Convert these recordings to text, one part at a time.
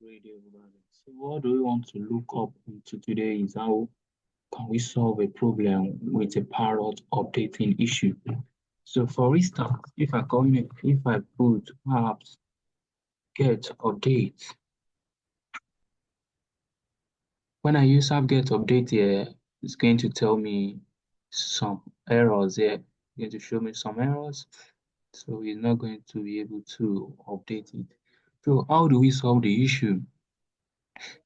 Radio Valley. So what do we want to look up into today is how can we solve a problem with a Parrot updating issue. So for instance, if I put apps get update, when I use app get update here, it's going to tell me some errors here. It's going to show me some errors. So it's not going to be able to update it. So how do we solve the issue?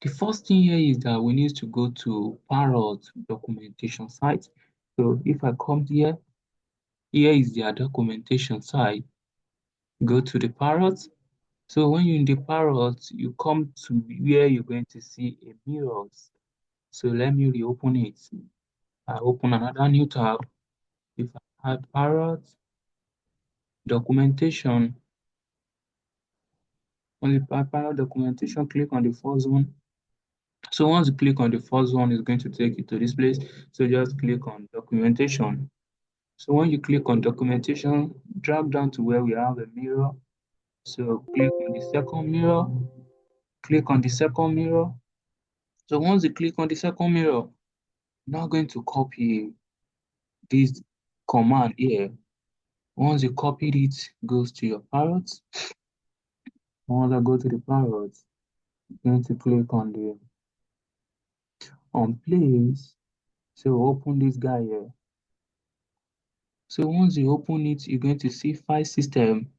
The first thing here is that we need to go to Parrot documentation site. So if I come here is their documentation site. Go to the Parrot. So when you're in the Parrot, you come to where you're going to see a mirrors. So let me reopen it. I open another new tab. If I add Parrot documentation, on the Parrot documentation, click on the first one. So once you click on the first one, it's going to take you to this place. So just click on documentation. So when you click on documentation, drag down to where we have a mirror. So click on the second mirror, click on the second mirror. So once you click on the second mirror, now going to copy this command here. Once you copied it, goes to your Parrot. Once I go to the Parrot, you're going to click on the on place. So open this guy here. So once you open it, you're going to see file system.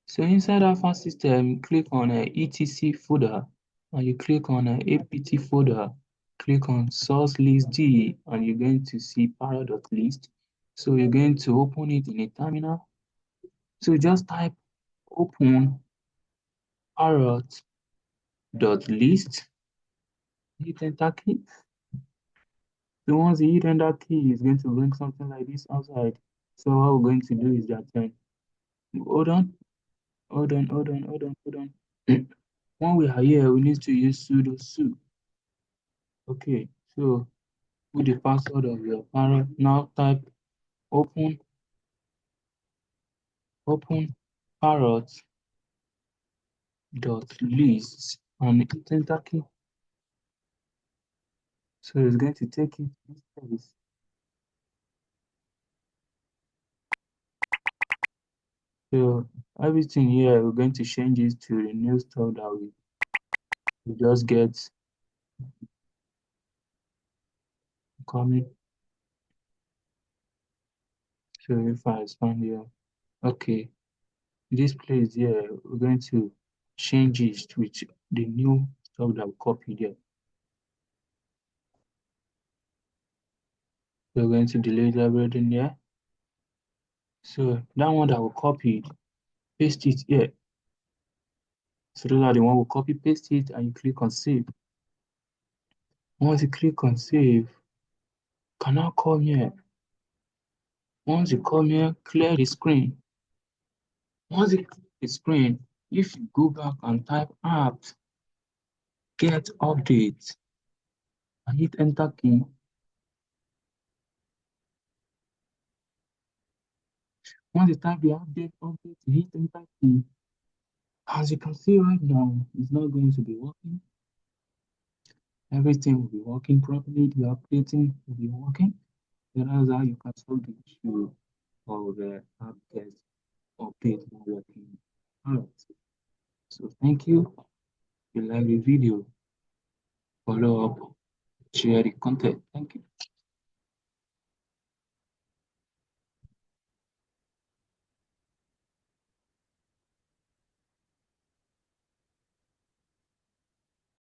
So inside our file system, click on etc folder and you click on apt folder, click on source list D and you're going to see parrot.list. So you're going to open it in a terminal. So just type open parrot.list, hit enter key. So once you hit enter key, it's going to bring something like this outside. So what we're going to do is that hold on. When we are here, we need to use sudo su. Okay, so put the password of your Parrot. Now type open parrot.list and hit enter key. So it's going to take you to this place. So everything here, we're going to change it to the new stuff that we just get coming. So if I expand here, okay, this place here, we're going to change it with the new stuff that we copied here. We're going to delete everything here. So that one that we copied, paste it here. So those are the one we copy paste it and you click on save. Once you click on save, can now come here. Once you come here, clear the screen. Once you clear the screen, if you go back and type apps, get updates, and hit enter key, once you type the update, hit enter key. As you can see right now, it's not going to be working. Everything will be working properly. The updating will be working. That's how you can solve the issue of the app get update not working. Alright. So thank you. If you like the video, follow up, share the content. Thank you.